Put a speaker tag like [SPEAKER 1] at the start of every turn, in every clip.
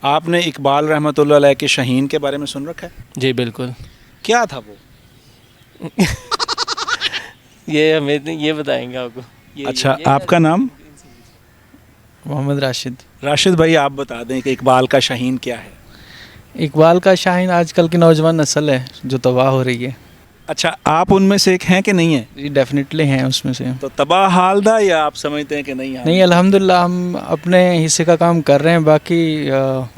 [SPEAKER 1] आपने इकबाल रहमतुल्लाह अलैह के शाहीन के बारे में सुन रखा है?
[SPEAKER 2] जी बिल्कुल।
[SPEAKER 1] क्या था वो?
[SPEAKER 2] ये हमें ये बताएंगे आपको।
[SPEAKER 1] अच्छा, आपका नाम?
[SPEAKER 3] मोहम्मद राशिद।
[SPEAKER 1] राशिद भाई, आप बता दें कि इकबाल का शाहीन क्या है?
[SPEAKER 3] इकबाल का शाहीन आजकल की नौजवान नस्ल है जो तबाह हो रही है।
[SPEAKER 1] अच्छा, आप उनमें से एक हैं कि नहीं हैं?
[SPEAKER 3] जी डेफिनेटली हैं उसमें से।
[SPEAKER 1] तो तबाह हालदा या आप समझते हैं कि नहीं?
[SPEAKER 3] नहीं, अल्हम्दुलिल्लाह हम अपने हिस्से का काम कर रहे हैं। बाकी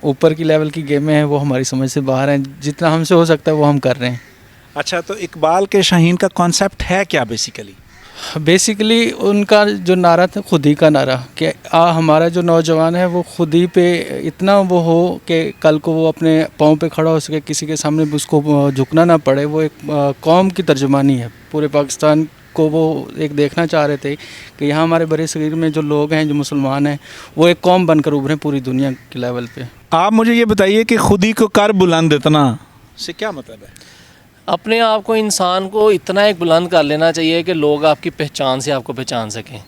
[SPEAKER 3] ऊपर की लेवल की गेमें हैं वो हमारी समझ से बाहर हैं। जितना हमसे हो सकता है वो हम कर रहे हैं।
[SPEAKER 1] अच्छा, तो इकबाल के शाहीन का कॉन्सेप्ट है क्या बेसिकली?
[SPEAKER 3] बेसिकली उनका जो नारा था खुद ही का नारा कि हमारा जो नौजवान है वो खुद ही पे इतना वो हो कि कल को वो अपने पाँव पे खड़ा हो सके, किसी के सामने भी उसको झुकना ना पड़े। वो एक कौम की तर्जुमानी है। पूरे पाकिस्तान को वो एक देखना चाह रहे थे कि यहाँ हमारे बड़े शरीर में जो लोग हैं, जो मुसलमान हैं, वो एक कौम बनकर उभरें पूरी दुनिया के लेवल पे।
[SPEAKER 1] आप मुझे ये बताइए कि खुद ही को कर बुलंद इतना से क्या मतलब है?
[SPEAKER 2] अपने आप को, इंसान को इतना एक बुलंद कर लेना चाहिए कि लोग आपकी पहचान से आपको पहचान सकें।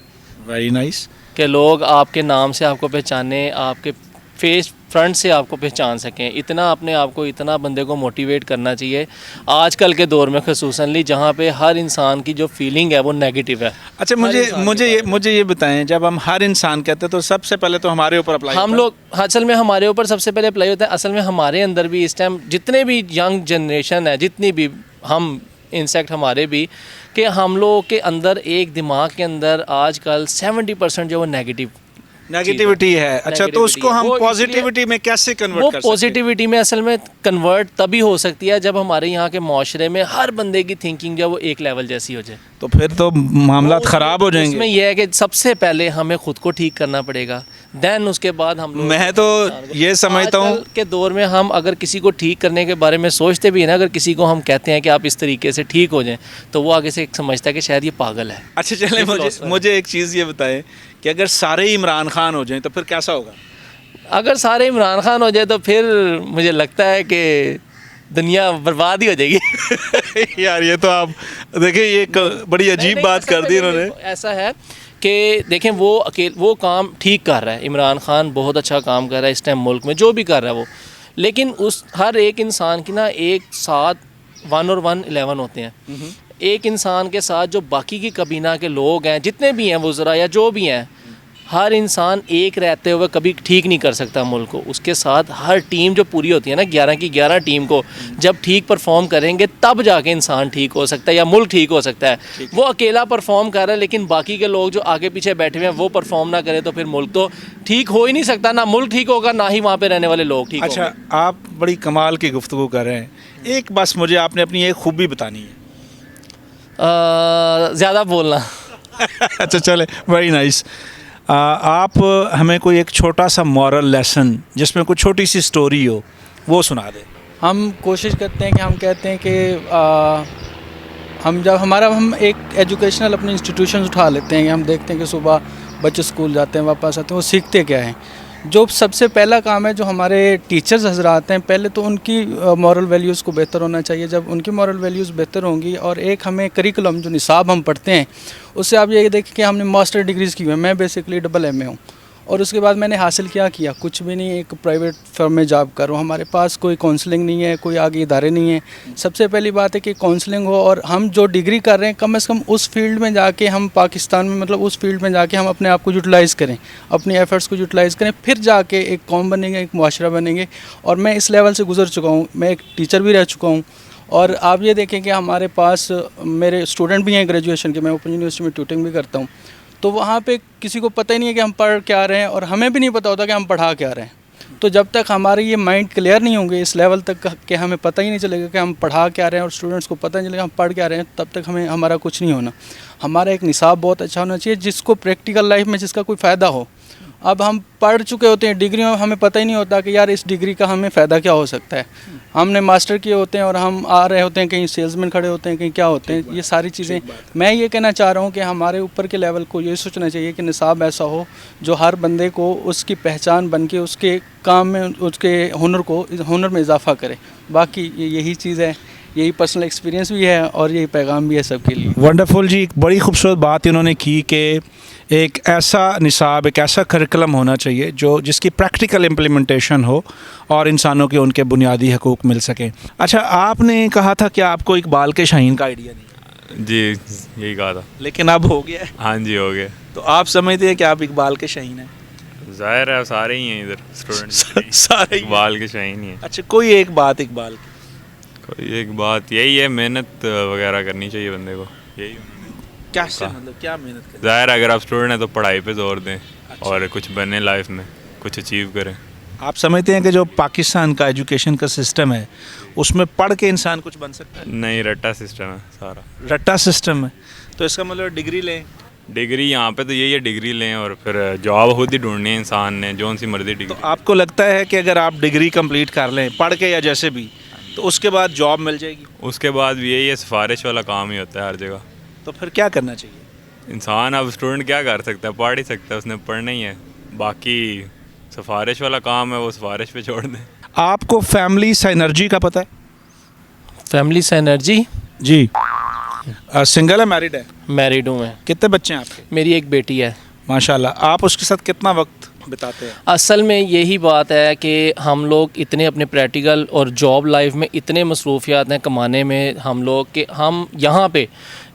[SPEAKER 1] Very nice.
[SPEAKER 2] कि लोग आपके नाम से आपको पहचाने, आपके फेस फ्रंट से आपको पहचान सकें। इतना अपने आप को, इतना बंदे को मोटिवेट करना चाहिए आजकल के दौर में, ख़ुसूसनली जहाँ पे हर इंसान की जो फीलिंग है वो नेगेटिव है।
[SPEAKER 1] अच्छा, मुझे ये बताएं, जब हम हर इंसान कहते हैं तो सबसे पहले तो हमारे ऊपर अप्लाई
[SPEAKER 2] हम लोग, असल में हमारे ऊपर सबसे पहले अप्लाई होता है। असल में हमारे अंदर भी इस टाइम जितने भी यंग जनरेशन है, जितनी भी हम इंसेक्ट हमारे भी, कि हम लोगों के अंदर एक दिमाग के अंदर आजकल 70% जो वो
[SPEAKER 1] नेगेटिविटी है। अच्छा, तो उसको हम पॉजिटिविटी में कैसे कन्वर्ट कर सकते हैं?
[SPEAKER 2] वो पॉजिटिविटी में असल में कन्वर्ट तभी हो सकती है जब हमारे यहाँ के माशरे में हर बंदे की थिंकिंग जो वो एक लेवल जैसी हो जाए।
[SPEAKER 1] तो फिर तो मामला ख़राब हो जाएंगे।
[SPEAKER 2] इसमें यह है कि सबसे पहले हमें खुद को ठीक करना पड़ेगा, देन उसके बाद हम लोग।
[SPEAKER 1] मैं तो ये समझता हूँ
[SPEAKER 2] के दौर में हम अगर किसी को ठीक करने के बारे में सोचते भी हैं ना, अगर किसी को हम कहते हैं कि आप इस तरीके से ठीक हो जाएं, तो वो आगे से समझता है कि शायद ये पागल है।
[SPEAKER 1] अच्छा, चले मुझे एक चीज़ ये बताएं कि अगर सारे इमरान खान हो जाएं तो फिर कैसा होगा?
[SPEAKER 2] अगर सारे इमरान खान हो जाए तो फिर मुझे लगता है कि दुनिया बर्बाद ही हो जाएगी।
[SPEAKER 1] यार, ये तो आप देखिए, ये बड़ी अजीब बात कर दी इन्होंने।
[SPEAKER 2] ऐसा है कि देखें, वो काम ठीक कर रहा है। इमरान खान बहुत अच्छा काम कर रहा है इस टाइम मुल्क में, जो भी कर रहा है वो। लेकिन उस हर एक इंसान की ना एक साथ 1 और 1 11 होते हैं। एक इंसान के साथ जो बाकी की कबीना के लोग हैं, जितने भी हैं वुज़रा या जो भी हैं, हर इंसान एक रहते हुए कभी ठीक नहीं कर सकता मुल्क को। उसके साथ हर टीम जो पूरी होती है ना, 11 की 11 टीम को जब ठीक परफॉर्म करेंगे तब जाके इंसान ठीक हो सकता है या मुल्क ठीक हो सकता है। वो अकेला परफॉर्म कर रहा है, लेकिन बाकी के लोग जो आगे पीछे बैठे हुए हैं वो परफॉर्म ना करें तो फिर मुल्क तो ठीक हो ही नहीं सकता। ना मुल्क ठीक होगा, ना ही वहाँ पर रहने वाले लोग ठीक होंगे।
[SPEAKER 1] अच्छा, आप बड़ी कमाल की गुफ्तगू कर रहे हैं। एक बस मुझे आपने अपनी एक खूबी बतानी है।
[SPEAKER 2] ज़्यादा बोलना।
[SPEAKER 1] अच्छा, चले, वेरी नाइस। आप हमें कोई एक छोटा सा मॉरल लेसन जिसमें कोई छोटी सी स्टोरी हो वो सुना दें।
[SPEAKER 3] हम कोशिश करते हैं कि हम कहते हैं कि हम एक एजुकेशनल अपने इंस्टीट्यूशन उठा लेते हैं कि हम देखते हैं कि सुबह बच्चे स्कूल जाते हैं, वापस आते हैं, वो सीखते क्या हैं। जो सबसे पहला काम है, जो हमारे टीचर्स हजरात हैं, पहले तो उनकी मॉरल वैल्यूज़ को बेहतर होना चाहिए। जब उनकी मॉरल वैल्यूज़ बेहतर होंगी और एक हमें करिकुलम जो निसाब हम पढ़ते हैं उससे आप ये देखें कि हमने मास्टर डिग्रीज़ की हुई है। मैं बेसिकली AA हूँ और उसके बाद मैंने हासिल किया कुछ भी नहीं, एक प्राइवेट फर्म में जॉब कर रहा हूँ। हमारे पास कोई काउंसलिंग नहीं है, कोई आगे इदारे नहीं है। सबसे पहली बात है कि काउंसलिंग हो और हम जो डिग्री कर रहे हैं कम से कम उस फील्ड में जाके हम पाकिस्तान में, मतलब उस फील्ड में जाके हम अपने आप को यूटिलाइज़ करें, अपनी एफ़र्ट्स को यूटिलाइज़ करें, फिर जाके एक कौम बनेंगे, एक मुआशरा बनेंगे। और मैं इस लेवल से गुजर चुका हूँ, मैं एक टीचर भी रह चुका हूँ। और आप ये देखें कि हमारे पास मेरे स्टूडेंट भी हैं ग्रेजुएशन के, मैं ओपन यूनिवर्सिटी में ट्यूटिंग भी करता हूँ। तो वहाँ पे किसी को पता ही नहीं है कि हम पढ़ क्या रहे हैं और हमें भी नहीं पता होता कि हम पढ़ा क्या रहे हैं। तो जब तक हमारे ये माइंड क्लियर नहीं होंगे इस लेवल तक कि हमें पता ही नहीं चलेगा कि हम पढ़ा क्या रहे हैं और स्टूडेंट्स को पता नहीं चलेगा हम पढ़ क्या रहे हैं, तब तक हमारा कुछ नहीं होना। हमारा एक निसाब बहुत अच्छा होना चाहिए जिसको प्रैक्टिकल लाइफ में जिसका कोई फ़ायदा हो। अब हम पढ़ चुके होते हैं डिग्री में, हमें पता ही नहीं होता कि यार इस डिग्री का हमें फ़ायदा क्या हो सकता है। हमने मास्टर किए होते हैं और हम आ रहे होते हैं, कहीं सेल्समैन खड़े होते हैं, कहीं क्या होते हैं, ये सारी चीज़ें। मैं ये कहना चाह रहा हूँ कि हमारे ऊपर के लेवल को ये सोचना चाहिए कि निसाब ऐसा हो जो हर बंदे को उसकी पहचान बन के उसके काम में, उसके हुनर में इजाफा करे। बाकी यही चीज़ है, यही पर्सनल एक्सपीरियंस भी है और यही पैगाम भी है सबके लिए।
[SPEAKER 1] वंडरफुल जी, बड़ी खूबसूरत बात इन्होंने की कि एक ऐसा निसाब, एक ऐसा करिकुलम होना चाहिए जो जिसकी प्रैक्टिकल इम्प्लीमेंटेशन हो और इंसानों के उनके बुनियादी हकूक़ मिल सकें। अच्छा, आपने कहा था कि आपको इकबाल के शाहीन का आइडिया नहीं,
[SPEAKER 4] जी यही कहा था।
[SPEAKER 1] लेकिन अब हो गया है,
[SPEAKER 4] हाँ जी हो गया।
[SPEAKER 1] तो आप समझते हैं कि आप इकबाल के शाहीन हैं?
[SPEAKER 4] ज़ाहिर है सारे ही हैं इधर स्टूडेंट
[SPEAKER 1] सारे ही हैं।
[SPEAKER 4] इकबाल के शाहीन ही हैं।
[SPEAKER 1] अच्छा, कोई एक बात इकबाल की।
[SPEAKER 4] कोई एक बात यही है, मेहनत वगैरह करनी चाहिए बंदे को, यही उन्होंने
[SPEAKER 1] कैसे, मतलब क्या मेहनत करें?
[SPEAKER 4] ज़ाहिर है अगर आप स्टूडेंट हैं तो पढ़ाई पे जोर दें और कुछ बने लाइफ में, कुछ अचीव करें।
[SPEAKER 1] आप समझते हैं कि जो पाकिस्तान का एजुकेशन का सिस्टम है उसमें पढ़ के इंसान कुछ बन सकता है?
[SPEAKER 4] नहीं, रट्टा सिस्टम है सारा।
[SPEAKER 1] रट्टा सिस्टम है, तो इसका मतलब डिग्री लें।
[SPEAKER 4] डिग्री यहाँ पे तो यही है, डिग्री लें और फिर जॉब खुद ही ढूंढनी है इंसान ने, जो सी मर्जी
[SPEAKER 1] तो
[SPEAKER 4] डिग्री।
[SPEAKER 1] आपको लगता है कि अगर आप डिग्री कंप्लीट कर लें पढ़ के या जैसे भी, तो उसके बाद जॉब मिल जाएगी?
[SPEAKER 4] उसके बाद भी यही है, सिफारिश वाला काम ही होता है हर जगह।
[SPEAKER 1] तो फिर क्या करना चाहिए?
[SPEAKER 4] इंसान अब स्टूडेंट क्या कर सकता है, पढ़ ही सकता है, उसने पढ़ना ही है। बाकी सिफारिश वाला काम है वो सिफारिश पे छोड़ दें।
[SPEAKER 1] आपको फैमिली साइनर्जी का पता है?
[SPEAKER 2] फैमिली सिनर्जी,
[SPEAKER 1] जी। सिंगल है, मैरिड है?
[SPEAKER 2] मैरिड हूँ मैं,
[SPEAKER 1] कितने बच्चे हैं आपके?
[SPEAKER 2] मेरी एक बेटी है।
[SPEAKER 1] माशाल्लाह। आप उसके साथ कितना वक्त बिताते हैं?
[SPEAKER 2] असल में यही बात है कि हम लोग इतने अपने प्रैक्टिकल और जॉब लाइफ में इतने मसरूफियात हैं कमाने में हम लोग, कि हम यहाँ पे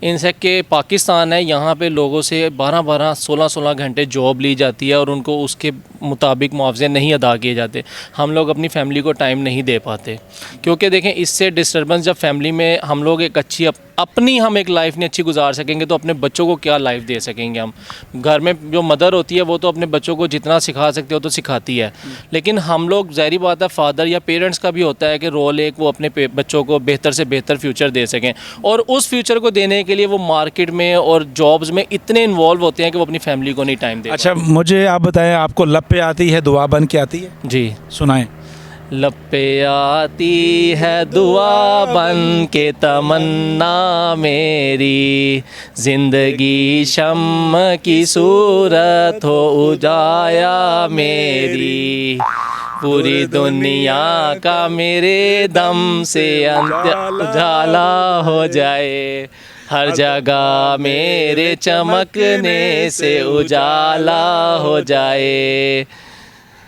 [SPEAKER 2] इनसे के पाकिस्तान है, यहाँ पे लोगों से 12-12, 16-16 घंटे जॉब ली जाती है और उनको उसके मुताबिक मुआवजे नहीं अदा किए जाते। हम लोग अपनी फैमिली को टाइम नहीं दे पाते, क्योंकि देखें इससे डिस्टर्बेंस, जब फैमिली में हम लोग एक अच्छी अपनी हम एक लाइफ नहीं अच्छी गुजार सकेंगे तो अपने बच्चों को क्या लाइफ दे सकेंगे हम? घर में जो मदर होती है वो तो अपने बच्चों को जितना सिखा सकते हो तो सिखाती है, लेकिन हम लोग ज़ाहिर बात है फादर या पेरेंट्स का भी होता है कि रोल एक वो अपने बच्चों को बेहतर से बेहतर फ्यूचर दे सकें, और उस फ्यूचर को देने के लिए वो मार्केट में और जॉब्स में इतने इन्वॉल्व होते हैं कि वो अपनी फैमिली को नहीं टाइम दे।
[SPEAKER 1] अच्छा, मुझे आप बताएं, आपको लब पे आती है दुआ बन के आती है?
[SPEAKER 2] जी।
[SPEAKER 1] सुनाएं।
[SPEAKER 2] लब पे आती है दुआ बन के तमन्ना मेरी, जिंदगी शम्म की सूरत हो उजाया मेरी, पूरी दुनिया का मेरे दम से उजाला हो जाए, हर जगह मेरे चमकने से उजाला हो जाए।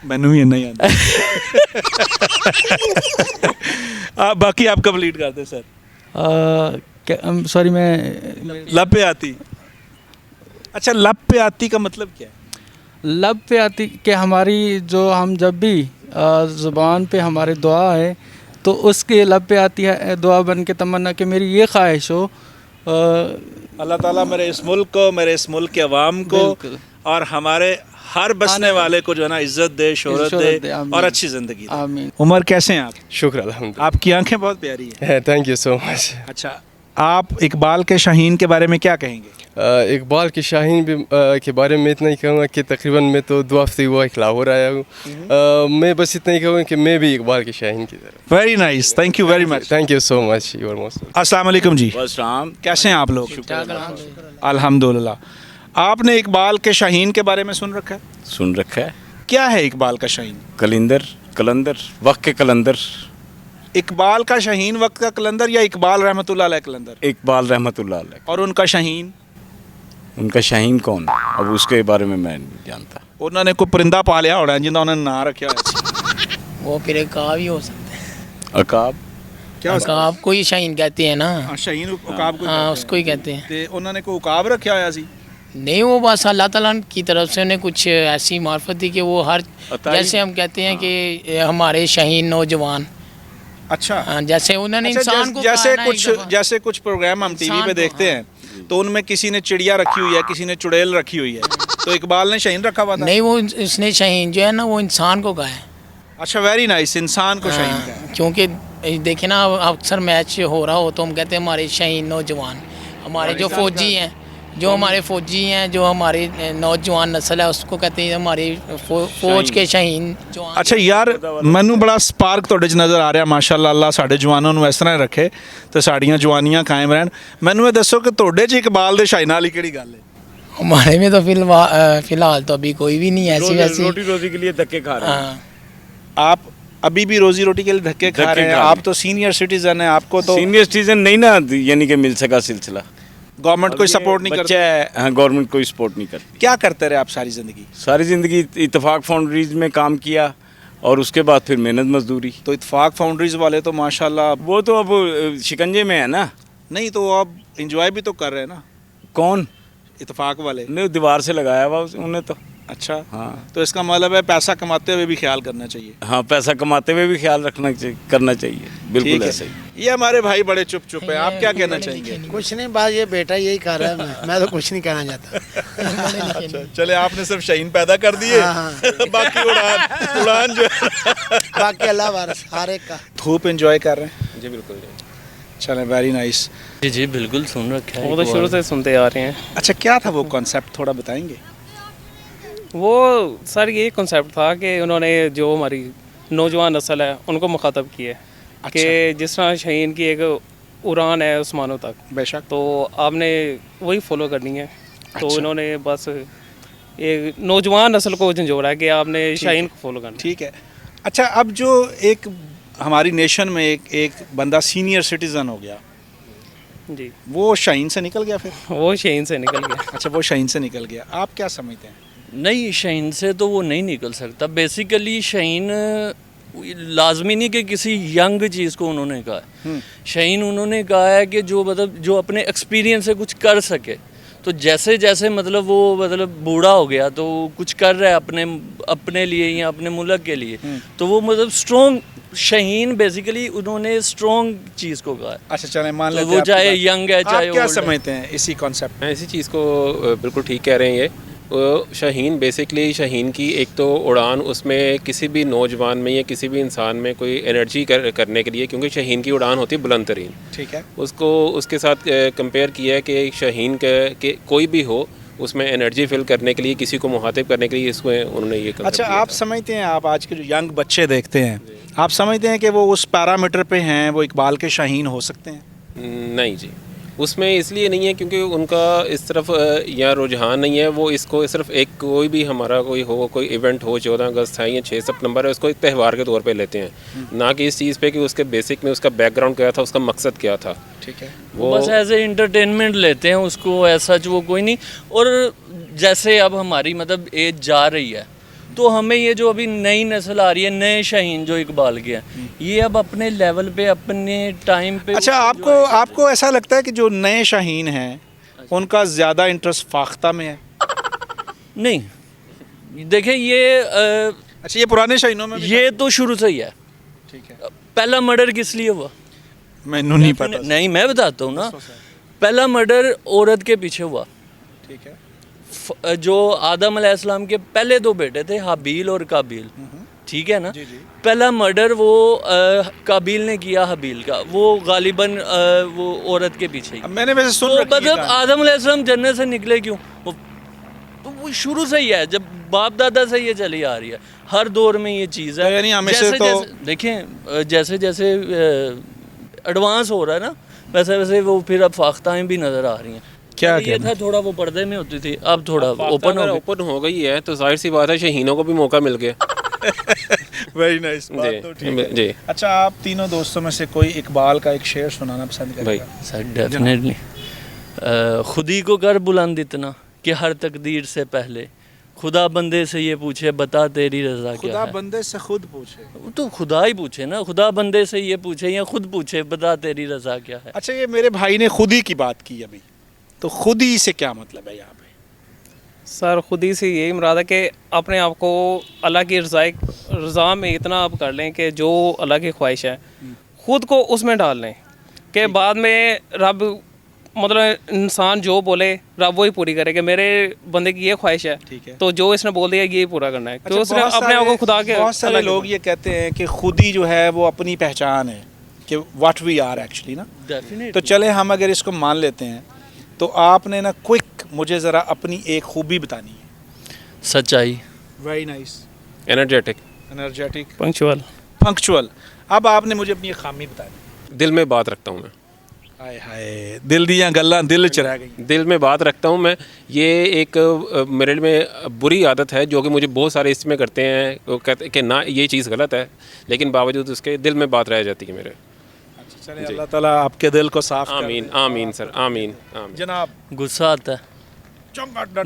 [SPEAKER 1] मैनू भी नहीं आता। बाकी आप कंप्लीट करते सर।
[SPEAKER 3] सॉरी मैं
[SPEAKER 1] लब पे आती। अच्छा, लब पे आती का मतलब क्या है?
[SPEAKER 3] लब पे आती कि हमारी जो हम जब भी ज़ुबान पे हमारी दुआ है तो उसके लब पे आती है दुआ बन के तमन्ना कि मेरी ये ख्वाहिश हो,
[SPEAKER 1] अल्लाह ताला मेरे इस मुल्क को, मेरे इस मुल्क के अवाम को और हमारे हर बसने वाले को जो है ना इज्जत दे, शोहरत दे और अच्छी ज़िंदगी दे।
[SPEAKER 3] आमीन।
[SPEAKER 1] उमर, कैसे हैं आप?
[SPEAKER 5] शुक्र अल्हम्दुलिल्लाह।
[SPEAKER 1] आपकी आंखें बहुत प्यारी हैं।
[SPEAKER 5] Thank you so much.
[SPEAKER 1] अच्छा, आप इकबाल के शाहीन के बारे में क्या कहेंगे?
[SPEAKER 5] इकबाल के शाहीन भी के बारे में इतना ही कहूँगा कि तकरीबन मैं तो 2 हफ्ते हुआ एक लाहौर आया हूँ। मैं बस इतना ही कहूँगा कि मैं भी इकबाल के शाहीन की तरफ।
[SPEAKER 1] Very nice, thank you very much.
[SPEAKER 5] Thank you so much, you are most.
[SPEAKER 1] अस्सलाम वालेकुम जी।
[SPEAKER 6] वालेकुम।
[SPEAKER 1] कैसे हैं आप लोग? अल्हम्दुलिल्लाह। आपने इकबाल के शाहीन के बारे में सुन रखा है?
[SPEAKER 6] सुन रखा है।
[SPEAKER 1] क्या है इकबाल का शाहीन?
[SPEAKER 6] कलंदर वक्त के कलंदर।
[SPEAKER 1] इकबाल का शाहीन वक्त का कलंदर या इकबाल रहमतुल्लाह अलैह कलंदर?
[SPEAKER 6] इकबाल रहमतुल्लाह अलैह।
[SPEAKER 1] और उनका शाहीन?
[SPEAKER 6] उनका शाहीन कौन? अब उसके बारे में मैं नहीं जानता।
[SPEAKER 1] उन्होंने कोई परिंदा पालिया होना जिंदा उन्होंने ना रखा होया।
[SPEAKER 7] वो फिर अकाब ही हो सकता है।
[SPEAKER 6] अकाब
[SPEAKER 1] क्या
[SPEAKER 7] अकाब को ही शाहीन कहते हैं ना।
[SPEAKER 1] शाहीन उकाब को?
[SPEAKER 7] हाँ, उसको ही कहते हैं।
[SPEAKER 1] ते उन्होंने कोई उकाब रखा होया सी?
[SPEAKER 7] नहीं, वो बस अल्लाह ताला की तरफ से उन्हें कुछ ऐसी मार्फत थी कि वो हर, जैसे हम कहते हैं कि हमारे शाहीन नौजवान।
[SPEAKER 1] अच्छा।
[SPEAKER 7] हाँ, जैसे उन्होंने
[SPEAKER 1] अच्छा,
[SPEAKER 7] इंसान को
[SPEAKER 1] जैसे
[SPEAKER 7] कहा ना एक दफ़ा।
[SPEAKER 1] जैसे कुछ प्रोग्राम हम टीवी
[SPEAKER 7] इंसान
[SPEAKER 1] पे
[SPEAKER 7] को,
[SPEAKER 1] देखते
[SPEAKER 7] हाँ।
[SPEAKER 1] हैं तो उनमें किसी ने चिड़िया रखी हुई है, किसी ने चुड़ैल रखी हुई है, तो इकबाल ने शाहीन रखा हुआ था?
[SPEAKER 7] नहीं, वो उसने शाहीन जो है ना वो इंसान को कहा है।
[SPEAKER 1] अच्छा, वेरी नाइस, इंसान को शाहीन
[SPEAKER 7] हाँ,
[SPEAKER 1] का है।
[SPEAKER 7] क्योंकि देखिए ना अक्सर मैच हो रहा हो तो हम कहते हैं हमारे शाहीन नौजवान, हमारे जो फौजी हैं, जो हमारे फौजी हैं, जो हमारी नौजवान नस्ल है उसको कहते हैं हमारी फौज के शाहीन जवान।
[SPEAKER 1] अच्छा यार, मैनू बड़ा स्पार्क ਤੁਹਾਡੇ 'ਚ नज़र आ रहा माशाअल्लाह। अल्लाह ਸਾਡੇ ਜਵਾਨਾਂ ਨੂੰ ਇਸ ਤਰ੍ਹਾਂ ਰੱਖੇ ਤੇ ਸਾਡੀਆਂ ਜਵਾਨੀਆਂ ਕਾਇਮ ਰਹਿਣ। ਮੈਨੂੰ ਇਹ ਦੱਸੋ ਕਿ ਤੁਹਾਡੇ 'ਚ ਇਕਬਾਲ ਦੇ ਸ਼ਾਇਨਾਂ ਵਾਲੀ ਕਿਹੜੀ ਗੱਲ ਹੈ?
[SPEAKER 7] हमारे में तो फिलहाल तो अभी कोई भी नहीं है ऐसी वैसी।
[SPEAKER 6] रोटी रोजी के लिए धक्के खा रहे हैं।
[SPEAKER 7] हाँ,
[SPEAKER 1] आप अभी भी रोजी रोटी के लिए धक्के खा रहे हैं? आप तो सीनियर सिटीजन हैं, आपको तो
[SPEAKER 6] सीनियर सिटीजन नहीं ना, यानी कि मिल सका सिलसिला।
[SPEAKER 1] गवर्नमेंट कोई सपोर्ट नहीं
[SPEAKER 6] बच्चा
[SPEAKER 1] करती?
[SPEAKER 6] है, हाँ, गवर्नमेंट कोई सपोर्ट नहीं करती।
[SPEAKER 1] क्या करते रहे आप सारी ज़िंदगी?
[SPEAKER 6] सारी ज़िंदगी इत्तेफाक फाउंड्रीज में काम किया और उसके बाद फिर मेहनत मजदूरी।
[SPEAKER 1] तो इत्तेफाक फाउंड्रीज वाले तो माशाल्लाह।
[SPEAKER 6] वो तो अब शिकंजे में है ना।
[SPEAKER 1] नहीं तो आप इंजॉय भी तो कर रहे हैं ना,
[SPEAKER 6] कौन?
[SPEAKER 1] इत्तेफाक वाले।
[SPEAKER 6] नहीं, दीवार से लगाया हुआ उन्हें तो।
[SPEAKER 1] अच्छा,
[SPEAKER 6] हाँ
[SPEAKER 1] तो इसका मतलब है पैसा कमाते हुए भी ख्याल करना चाहिए।
[SPEAKER 6] हाँ, पैसा कमाते हुए भी ख्याल करना चाहिए, बिल्कुल
[SPEAKER 1] ठीक है।
[SPEAKER 6] ऐसे ही।
[SPEAKER 1] ये हमारे भाई बड़े चुप चुप है, आप क्या कहना चाहेंगे?
[SPEAKER 8] कुछ नहीं, बात ये बेटा यही कर रहा है, मैं तो कुछ नहीं कहना चाहता।
[SPEAKER 1] अच्छा, चले आपने सिर्फ शाहीन पैदा कर दिए,
[SPEAKER 8] हाँ,
[SPEAKER 1] बाकी उड़ान जो है
[SPEAKER 8] बाकी अल्लाह वारस हर एक का।
[SPEAKER 1] धूप एंजॉय कर रहे हैं?
[SPEAKER 4] जी बिल्कुल।
[SPEAKER 1] चलें, वेरी नाइस।
[SPEAKER 2] जी जी बिल्कुल सुन रखा है।
[SPEAKER 9] वो तो शुरू से सुनते आ रहे हैं।
[SPEAKER 1] अच्छा, क्या था वो कॉन्सेप्ट, थोड़ा बताएंगे?
[SPEAKER 9] वो सर ये कॉन्सेप्ट था कि उन्होंने जो हमारी नौजवान नस्ल है उनको मुखातब किया है कि जिस तरह शाहीन की एक उड़ान है आसमानों तक,
[SPEAKER 1] बेशक।
[SPEAKER 9] तो आपने वही फॉलो करनी है। तो इन्होंने बस एक नौजवान नस्ल को झंझोड़ा है कि आपने शाहीन को फॉलो करना।
[SPEAKER 1] ठीक है। अच्छा, अब जो एक हमारी नेशन में एक बंदा सीनियर सिटीज़न हो गया,
[SPEAKER 9] जी,
[SPEAKER 1] वो शाहीन से निकल गया फिर?
[SPEAKER 9] वो शाहीन से निकल गया।
[SPEAKER 1] अच्छा, वो शाहीन से निकल गया, आप क्या समझते हैं?
[SPEAKER 2] नहीं, शाहीन से तो वो नहीं निकल सकता। बेसिकली शाहीन लाजमी नहीं कि किसी यंग चीज़ को उन्होंने कहा है। शाहीन उन्होंने कहा है कि जो मतलब जो अपने एक्सपीरियंस से कुछ कर सके। तो जैसे जैसे मतलब वो मतलब बूढ़ा हो गया तो कुछ कर रहा है अपने लिए या अपने मुल्क के लिए, तो वो मतलब स्ट्रॉन्ग शाहीन बेसिकली उन्होंने स्ट्रॉन्ग चीज़ को कहा है।
[SPEAKER 1] अच्छा, चलें, मान
[SPEAKER 2] तो
[SPEAKER 1] लेते
[SPEAKER 2] वो
[SPEAKER 1] हैं
[SPEAKER 2] चाहे
[SPEAKER 1] आपकी बात।
[SPEAKER 2] यंग है चाहे
[SPEAKER 1] आप क्या
[SPEAKER 2] old है।
[SPEAKER 1] समझते हैं इसी कॉन्सेप्ट में?
[SPEAKER 10] मैं इसी चीज़ को बिल्कुल ठीक कह रहे हैं। ये शाहीन बेसिकली शाहीन की एक तो उड़ान, उसमें किसी भी नौजवान में या किसी भी इंसान में कोई एनर्जी करने के लिए, क्योंकि शाहीन की उड़ान होती है बुलंद तरीन,
[SPEAKER 1] ठीक है।
[SPEAKER 10] उसको उसके साथ कंपेयर किया है कि शाहीन के कोई भी हो उसमें एनर्जी फिल करने के लिए, किसी को मुखातिब करने के लिए इसमें उन्होंने ये concept
[SPEAKER 1] अच्छा,
[SPEAKER 10] दिया
[SPEAKER 1] आप
[SPEAKER 10] था।
[SPEAKER 1] समझते हैं, आप आज के जो यंग बच्चे देखते हैं, आप समझते हैं कि वो उस पैरामीटर पे हैं, वो इकबाल के शाहीन हो सकते हैं?
[SPEAKER 10] नहीं जी, उसमें इसलिए नहीं है क्योंकि उनका इस तरफ या रुझान नहीं है। वो इसको सिर्फ एक कोई भी हमारा कोई इवेंट हो, 14 अगस्त है या 6 सितंबर है, उसको एक त्यौहार के तौर पे लेते हैं, ना कि इस चीज़ पे कि उसके बेसिक में उसका बैकग्राउंड क्या था, उसका मकसद क्या था।
[SPEAKER 1] ठीक है।
[SPEAKER 2] वो बस एज ए इंटरटेनमेंट लेते हैं उसको, ऐसा जो वो कोई नहीं। और जैसे अब हमारी मतलब एज जा रही है, तो हमें ये जो अभी नई नस्ल आ रही है, नए शाहीन जो इकबाल के हैं, ये अब अपने लेवल पे अपने टाइम पे।
[SPEAKER 1] अच्छा, आपको ऐसा लगता है कि जो नए शाहीन हैं उनका ज़्यादा इंटरेस्ट फाख्ता में है?
[SPEAKER 2] नहीं, देखिए ये
[SPEAKER 1] अच्छा, ये पुराने शाहीनों में भी
[SPEAKER 2] ये तो शुरू से ही है।
[SPEAKER 1] ठीक है।
[SPEAKER 2] पहला मर्डर किस लिए हुआ?
[SPEAKER 1] मैनू नहीं पता।
[SPEAKER 2] नहीं, मैं बताता हूँ ना। पहला मर्डर औरत के पीछे हुआ।
[SPEAKER 1] ठीक है।
[SPEAKER 2] जो आदम अलैहिस्सलाम के पहले 2 बेटे थे, हाबील और काबील, ठीक है ना। पहला मर्डर वो काबील ने किया हबील का, वो गालिबन वो औरत के पीछे ही।
[SPEAKER 1] अब मैंने वैसे सुन
[SPEAKER 2] तो
[SPEAKER 1] रखी है
[SPEAKER 2] मतलब
[SPEAKER 1] कहानी।
[SPEAKER 2] आदम अलैहिस्सलाम जन्नत से निकले क्यों? तो वो शुरू से ही है, जब बाप दादा से ये चली आ रही है, हर दौर में ये चीज़ है।
[SPEAKER 1] तो यानी हमें से
[SPEAKER 2] जैसे
[SPEAKER 1] तो-
[SPEAKER 2] जैसे देखें, जैसे जैसे एडवांस हो रहा है ना, वैसे वैसे वो फिर अब फाख्ताएँ भी नज़र आ रही हैं।
[SPEAKER 1] क्या
[SPEAKER 2] ये था थोड़ा वो पर्दे में होती थी, अब थोड़ा ओपन
[SPEAKER 10] हो गई है, तो जाहिर सी बात है शाहीनों को भी मौका मिल गया।
[SPEAKER 1] वेरी नाइस,
[SPEAKER 10] जी,
[SPEAKER 1] बात तो ठीक है।
[SPEAKER 10] जी।
[SPEAKER 1] अच्छा, आप तीनों दोस्तों में से कोई इकबाल का एक शेर सुनाना पसंद करेगा?
[SPEAKER 2] Sir definitely. खुद ही को कर बुलंद इतना कि हर तकदीर से पहले खुदा बंदे से ये पूछे बता तेरी रजा क्या
[SPEAKER 1] खुदा
[SPEAKER 2] है।
[SPEAKER 1] बंदे से खुद पूछे।
[SPEAKER 2] वो तो खुदा ही पूछे ना, खुदा बंदे से ये पूछे या खुद पूछे बता तेरी रजा क्या है।
[SPEAKER 1] अच्छा, ये मेरे भाई ने खुद ही की बात की अभी, तो खुद ही से क्या मतलब है यहाँ पे?
[SPEAKER 9] सर खुद ही से यही मुराद है कि अपने आप को अल्लाह की रज़ा में इतना आप कर लें कि जो अल्लाह की ख्वाहिश है ख़ुद को उसमें डाल लें कि बाद में रब मतलब इंसान जो बोले रब वही पूरी करे कि मेरे बंदे की ये ख्वाहिश है,
[SPEAKER 1] ठीक है।
[SPEAKER 9] तो जो इसने बोल दिया यही पूरा करना है। तो
[SPEAKER 1] अच्छा,
[SPEAKER 9] उसने
[SPEAKER 1] बहुत
[SPEAKER 9] अपने आप को खुदा के
[SPEAKER 1] बहुत सारे
[SPEAKER 9] अल्लाह के
[SPEAKER 1] लोग ये कहते हैं कि खुद ही जो है वो अपनी पहचान है, कि व्हाट वी आर एक्चुअली ना।
[SPEAKER 2] डेफिनेटली।
[SPEAKER 1] तो चले हम अगर इसको मान लेते हैं, तो आपने ना क्विक मुझे ज़रा अपनी एक खूबी बतानी है।
[SPEAKER 2] सच्चाई।
[SPEAKER 1] Very nice.
[SPEAKER 10] Energetic,
[SPEAKER 1] energetic,
[SPEAKER 9] punctual.
[SPEAKER 1] अब आपने मुझे अपनी एक खामी बतानी।
[SPEAKER 10] दिल में बात रखता हूँ मैं।
[SPEAKER 1] हाय हाय, दिल दियाँ गल्लां दिल च रह गई।
[SPEAKER 10] दिल में बात रखता हूँ मैं। ये एक मेरे में बुरी आदत है जो कि मुझे बहुत सारे इसमें करते हैं, वो कहते हैं कि ना ये चीज़ गलत है, लेकिन बावजूद उसके दिल में बात रह जाती है मेरे।
[SPEAKER 1] चलिए अल्लाह ताला आपके दिल को साफ कर
[SPEAKER 10] आमीन
[SPEAKER 1] दे।
[SPEAKER 10] आमीन सर आमीन आमीन।
[SPEAKER 1] जनाब
[SPEAKER 2] गुस्सा आता है,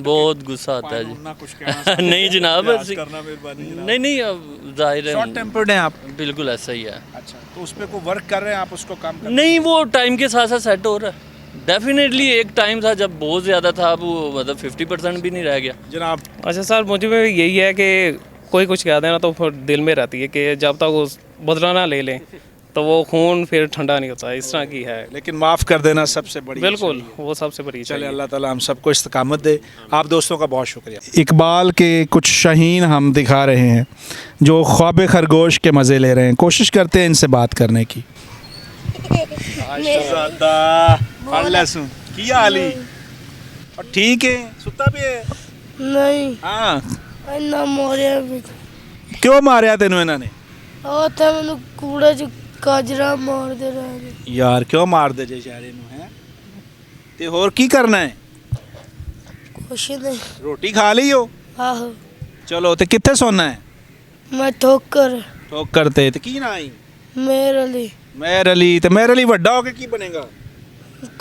[SPEAKER 2] बहुत गुस्सा आता है जी।
[SPEAKER 1] कुछ कहना
[SPEAKER 2] नहीं जनाब,
[SPEAKER 1] करना मेहरबानी जनाब।
[SPEAKER 2] नहीं नहीं, अब जाहिर
[SPEAKER 1] शॉर्ट
[SPEAKER 2] है
[SPEAKER 1] टेम्पर्ड हैं आप?
[SPEAKER 2] बिल्कुल ऐसा ही है।
[SPEAKER 1] अच्छा, तो उस पर कोई वर्क कर रहे हैं आप, उसको कम कर?
[SPEAKER 2] नहीं, वो टाइम के साथ साथ सेट हो रहा है। डेफिनेटली एक टाइम था जब बहुत ज़्यादा था, अब वो मतलब 50% भी नहीं रह गया
[SPEAKER 1] जनाब
[SPEAKER 9] अच्छा सर, मुझे भी यही है कि कोई कुछ कह देना तो फिर दिल में रहती है कि जब तक वो बदला ना ले लें तो वो खून फिर ठंडा नहीं होता, इस तरह की है।
[SPEAKER 1] लेकिन माफ़ कर देना सबसे बड़ी
[SPEAKER 9] बिल्कुल, वो सबसे बड़ी
[SPEAKER 1] चले
[SPEAKER 9] चाहिए।
[SPEAKER 1] अल्लाह ताला हम सबको इस्तकामत दे। आप दोस्तों का बहुत शुक्रिया। इकबाल के कुछ शाहीन हम दिखा रहे हैं जो ख्वाब खरगोश के मज़े ले रहे हैं। कोशिश करते हैं इनसे बात करने की। ठीक है, सुता भी है?
[SPEAKER 11] नहीं
[SPEAKER 1] हाँ,
[SPEAKER 11] ਇੰਨਾ ਮਾਰਿਆ ਵੀ
[SPEAKER 1] क्यों मारिया तेनों इन्होंने?
[SPEAKER 11] ਉਹ ਤਾਂ ਮੈਨੂੰ ਕੂੜੇ 'ਚ ਗਾਜਰਾਂ ਮਾਰਦੇ ਰਹੇ
[SPEAKER 1] यार क्यों मार दे जे शारे नु है? ते होर की करना है?
[SPEAKER 11] ਕੁਛ ਨਹੀਂ
[SPEAKER 1] रोटी खा ली हो?
[SPEAKER 11] ਆਹੋ
[SPEAKER 1] चलो ते कित्थे सोना है?
[SPEAKER 11] ਮੈਂ ਠੋਕਰ
[SPEAKER 1] ठोक करते ते की ना आई?
[SPEAKER 11] ਮੇਰੇ ਲਈ
[SPEAKER 1] मेहर अली, ते मेहर अली वड्डा होके की बनेगा?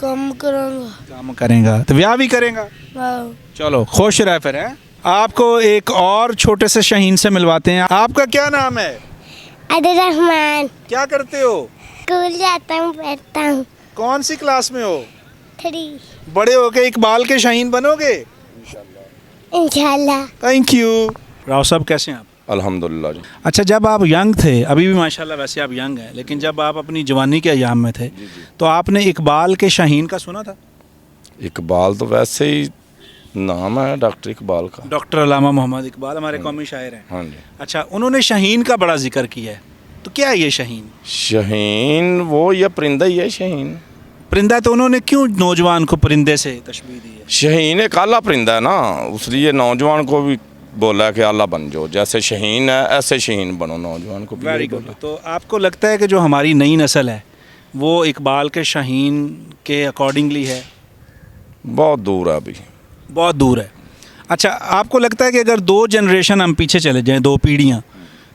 [SPEAKER 11] ਕੰਮ ਕਰਾਂਗਾ
[SPEAKER 1] काम करेगा तो ब्याह भी करेगा।
[SPEAKER 11] ਆਹੋ
[SPEAKER 1] चलो खुश रह फिर है। आपको एक और छोटे से शहीन से मिलवाते हैं। आपका क्या नाम है?
[SPEAKER 11] अब्दुल रहमान
[SPEAKER 1] क्या करते हो?
[SPEAKER 11] स्कूल जाता हूँ पढ़ता हूँ
[SPEAKER 1] कौन सी क्लास में हो?
[SPEAKER 11] 3
[SPEAKER 1] बड़े होके इकबाल के शाहीन बनोगे?
[SPEAKER 11] इंशाल्लाह।
[SPEAKER 1] Thank you. राव साहब कैसे हैं आप?
[SPEAKER 5] अल्हम्दुलिल्लाह जी।
[SPEAKER 1] अच्छा, जब आप यंग थे, अभी भी माशाल्लाह वैसे आप यंग हैं, लेकिन जब आप अपनी जवानी के अयाम में थे तो आपने इकबाल के शाहीन का सुना था?
[SPEAKER 5] इकबाल तो वैसे ही नाम है डॉक्टर इकबाल का।
[SPEAKER 1] डॉक्टर अल्लामा मोहम्मद इकबाल हमारे कौमी शायर हैं।
[SPEAKER 5] हाँ जी।
[SPEAKER 1] अच्छा, उन्होंने शाहीन का बड़ा जिक्र किया है, तो क्या है ये शाहीन?
[SPEAKER 5] शहीन वो या परिंदा ही है शहीन।
[SPEAKER 1] परिंदा, तो उन्होंने क्यों नौजवान को परिंदे से तशबीह दी है?
[SPEAKER 5] शहीन एक आला परिंदा है ना, इसलिए नौजवान को भी बोला कि आला बन जाओ, जैसे शहीन है ऐसे शहीन बनो, नौजवान को भी
[SPEAKER 1] वेरी
[SPEAKER 5] यही
[SPEAKER 1] गुड।
[SPEAKER 5] बोला।
[SPEAKER 1] तो आपको लगता है कि जो हमारी नई नस्ल है वो इकबाल के शाहीन के अकॉर्डिंगली है?
[SPEAKER 5] बहुत दूर है अभी,
[SPEAKER 1] बहुत दूर है। अच्छा, आपको लगता है कि अगर 2 जनरेशन हम पीछे चले जाएं, 2 पीढ़ियाँ,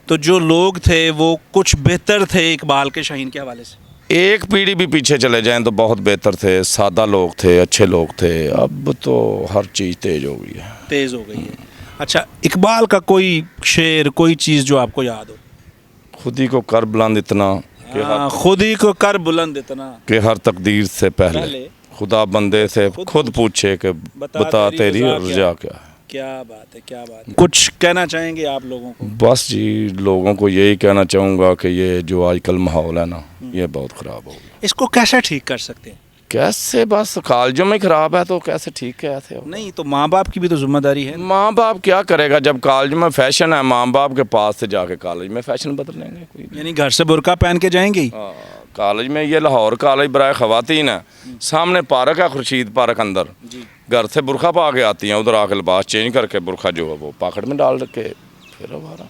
[SPEAKER 1] तो जो लोग थे वो कुछ बेहतर थे इकबाल के शाहीन के हवाले से?
[SPEAKER 5] एक पीढ़ी भी पीछे चले जाएं तो बहुत बेहतर थे, सादा लोग थे, अच्छे लोग थे। अब तो हर चीज़ तेज़ हो गई है,
[SPEAKER 1] तेज़ हो गई है। अच्छा, इकबाल का कोई शेर, कोई चीज़ जो आपको याद हो?
[SPEAKER 5] खुद ही को कर बुलंद इतना
[SPEAKER 1] खुद ही को कर बुलंद इतना
[SPEAKER 5] कि हर तकदीर से पहले खुदा बंदे से खुद पूछे कि बता तेरी रजा क्या है।
[SPEAKER 1] क्या बात है, क्या बात है। कुछ कहना चाहेंगे आप लोगों को?
[SPEAKER 5] बस जी, लोगों को यही कहना चाहूँगा कि ये जो आजकल माहौल है ना, ये बहुत ख़राब हो गया।
[SPEAKER 1] इसको कैसे ठीक कर सकते हैं?
[SPEAKER 5] कैसे, बस कॉलेजों में ख़राब है तो कैसे ठीक कैसे हो?
[SPEAKER 1] नहीं तो माँ बाप की भी तो जिम्मेदारी है।
[SPEAKER 5] माँ बाप क्या करेगा जब कॉलेज में फैशन है, माँ बाप के पास से जाके कॉलेज में फैशन बदल लेंगे कोई?
[SPEAKER 1] यानी घर से बुर्का पहन के जाएंगी?
[SPEAKER 5] कॉलेज में, ये लाहौर कॉलेज बराए ख़वातीन है, सामने पार्क है खुर्शीद पार्क अंदर, घर से बुरखा पा के आती हैं, उधर आके लिबास चेंज करके बुरखा जो है वो पॉकेट में डाल के फिर हमारा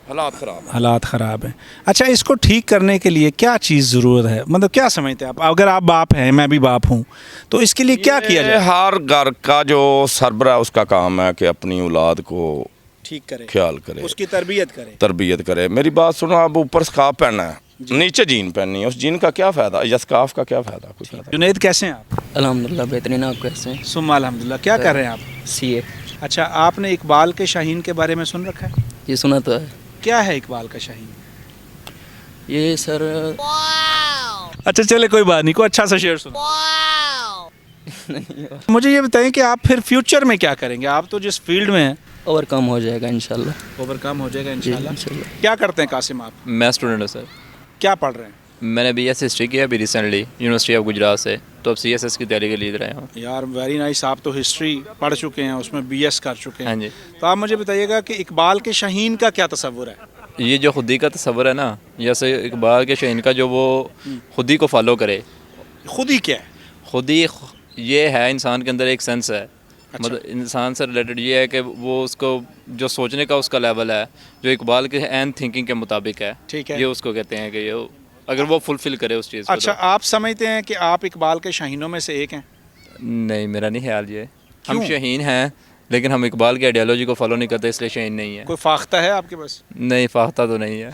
[SPEAKER 5] हालात ख़राब है।
[SPEAKER 1] हालात ख़राब हैं। अच्छा, इसको ठीक करने के लिए क्या चीज़ ज़रूरत है? मतलब क्या समझते हैं आप? अगर आप बाप हैं, मैं भी बाप हूँ, तो इसके लिए क्या किया जाए?
[SPEAKER 5] हर घर का जो सरबरा है उसका काम है कि अपनी औलाद को
[SPEAKER 1] ठीक करे,
[SPEAKER 5] ख्याल करे,
[SPEAKER 1] उसकी तरबियत करे।
[SPEAKER 5] तरबियत करे। मेरी बात सुनो, अब ऊपर स्काफ पहनना है, नीचे जीन पहननी है, उस जीन का क्या फ़ायदा या स्काफ का क्या फ़ायदा? कुछ फ़ायदा।
[SPEAKER 1] जुनैद कैसे हैं आप?
[SPEAKER 12] अल्हम्दुलिल्लाह बेहतरीन। आप कैसे हैं?
[SPEAKER 1] सुम्मा अल्हम्दुलिल्लाह। क्या कर रहे हैं आप?
[SPEAKER 12] सीए।
[SPEAKER 1] अच्छा, आपने इकबाल के शाहीन के बारे में सुन रखा है?
[SPEAKER 12] ये सुना तो है।
[SPEAKER 1] क्या है इकबाल का शाहीन?
[SPEAKER 12] ये सर
[SPEAKER 1] अच्छा चले, कोई बात नहीं, कोई अच्छा सा शेर सुनो। मुझे ये बताएं कि आप फिर फ्यूचर में क्या करेंगे? आप तो जिस फील्ड में हैं,
[SPEAKER 12] ओवरकम हो जाएगा इंशाल्लाह।
[SPEAKER 1] ओवरकम हो जाएगा
[SPEAKER 12] जी,
[SPEAKER 1] इंशाल्लाह।
[SPEAKER 12] इंशाल्लाह।
[SPEAKER 1] क्या करते हैं कासिम आप?
[SPEAKER 13] मैं स्टूडेंट हूँ सर।
[SPEAKER 1] क्या पढ़ रहे हैं?
[SPEAKER 13] मैंने BS हिस्ट्री किया अभी रिसेंटली यूनिवर्सिटी ऑफ गुजरात से, तो अब CSS की तैयारी के लिए रहा हूँ।
[SPEAKER 1] यार वेरी नाइस। आप तो हिस्ट्री पढ़ चुके हैं, उसमें BS कर चुके हैं।
[SPEAKER 13] हाँ जी।
[SPEAKER 1] तो आप मुझे बताइएगा कि इकबाल के शाहीन का क्या तस्वुर है?
[SPEAKER 13] ये जो खुदी का तस्वर है ना, जैसे इकबाल के शाहीन का जो वो खुदी को फॉलो करे।
[SPEAKER 1] खुदी क्या है?
[SPEAKER 13] खुदी ये है इंसान के अंदर एक सेंस है।
[SPEAKER 1] अच्छा।
[SPEAKER 13] मतलब इंसान से रिलेटेड ये है कि वो उसको जो सोचने का उसका लेवल है, जो इकबाल के एंड थिंकिंग के मुताबिक है,
[SPEAKER 1] ठीक है।
[SPEAKER 13] ये उसको कहते हैं कि ये अगर वो फुलफिल करे उस चीज़ को।
[SPEAKER 1] अच्छा, आप समझते हैं कि आप इकबाल के शाहीनों में से एक हैं?
[SPEAKER 13] नहीं, मेरा नहीं ख्याल ये। हम
[SPEAKER 1] क्यों?
[SPEAKER 13] शाहीन हैं लेकिन हम इकबाल की आइडियोलॉजी को फॉलो नहीं करते, इसलिए शाहीन नहीं है।
[SPEAKER 1] कोई फाख्ता है आपके पास?
[SPEAKER 13] नहीं, फाख्ता तो नहीं है।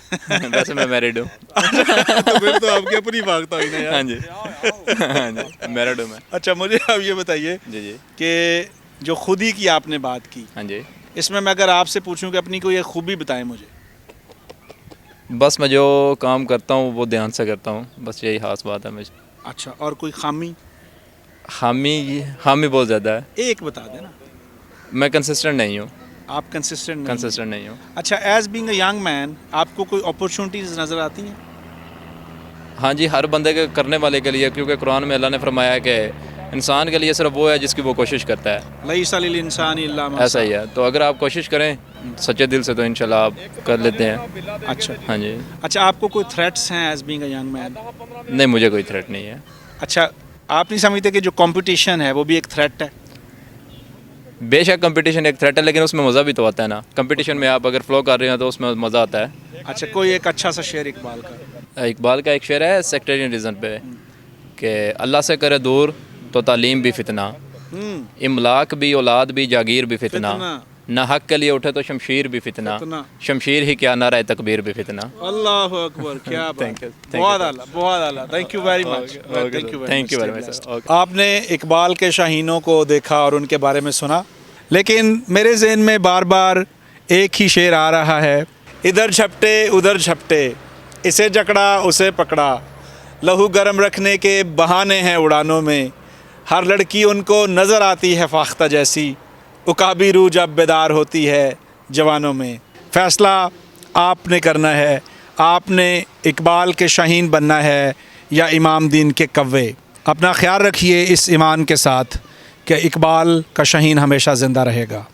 [SPEAKER 13] वैसे मैं मैरिड हूँ।
[SPEAKER 1] तो फिर तो आपकी अपनी फाख्ता हुई ना यार।
[SPEAKER 13] हाँ जी, हाँ जी, मैरिड हूँ मैं।
[SPEAKER 1] अच्छा, मुझे आप ये बताइए
[SPEAKER 13] जी जी
[SPEAKER 1] कि जो खुदी की आपने बात की,
[SPEAKER 13] हाँ जी,
[SPEAKER 1] इसमें मैं अगर आपसे पूछूं कि अपनी कोई एक खूबी बताएं मुझे।
[SPEAKER 13] बस मैं जो काम करता हूँ वो ध्यान से करता हूँ, बस यही खास बात है मुझे।
[SPEAKER 1] अच्छा, और कोई खामी?
[SPEAKER 13] हामी बहुत ज़्यादा है।
[SPEAKER 1] एक बता देना।
[SPEAKER 13] मैं कंसिस्टेंट नहीं हूँ।
[SPEAKER 1] आप कंसिस्टेंट
[SPEAKER 13] नहीं हूँ।
[SPEAKER 1] अच्छा, as being a young man आपको कोई अपॉर्चुनिटीज़ नज़र आती हैं?
[SPEAKER 13] हाँ जी, हर बंदे के करने वाले के लिए, क्योंकि कुरान में अल्लाह ने फरमाया कि इंसान के लिए सिर्फ वो है जिसकी वो कोशिश करता है।
[SPEAKER 1] लैसा लिल इंसानी इल्ला मा
[SPEAKER 13] ऐसा ही है, तो अगर आप कोशिश करें सच्चे दिल से तो इंशाल्लाह आप कर लेते हैं।
[SPEAKER 1] अच्छा,
[SPEAKER 13] हाँ जी।
[SPEAKER 1] अच्छा, आपको कोई थ्रेट्स हैं as being a young man?
[SPEAKER 13] नहीं, मुझे कोई थ्रेट नहीं है।
[SPEAKER 1] अच्छा, आप नहीं समझते कि जो कंपटीशन है वो भी एक थ्रेट है?
[SPEAKER 13] बेशक कंपटीशन एक थ्रेट है, लेकिन उसमें मज़ा भी तो आता है ना। कंपटीशन में आप अगर फ्लो कर रहे हो तो उसमें मज़ा आता है।
[SPEAKER 1] अच्छा, कोई एक अच्छा सा शेर इकबाल का?
[SPEAKER 13] इकबाल का एक शेर है सेक्टेरियनिज़्म पे कि अल्लाह से करे दूर तो तालीम भी फितना, इमलाक भी औलाद भी जागीर भी फितना, ना हक के लिए उठे तो शमशीर भी फितना, शमशीर ही क्या नारा तकबीर भी फितना।
[SPEAKER 1] अल्लाह अकबर, क्या बात है। बहुत आला, बहुत आला। Thank you very much.
[SPEAKER 13] Thank you very much.
[SPEAKER 1] आपने इकबाल के शाहीनों को देखा और उनके बारे में सुना, लेकिन मेरे जहन में बार बार एक ही शेर आ रहा है, इधर झपटे उधर झपटे, इसे जकड़ा उसे पकड़ा, लहू गर्म रखने के बहाने हैं उड़ानों में, हर लड़की उनको नज़र आती है फाख्ता जैसी, उकाबी रूह जब बेदार होती है जवानों में। फ़ैसला आपने करना है, आपने इकबाल के शाहीन बनना है या इमाम दीन के कव्वे। अपना ख्याल रखिए इस ईमान के साथ कि इकबाल का शाहीन हमेशा ज़िंदा रहेगा।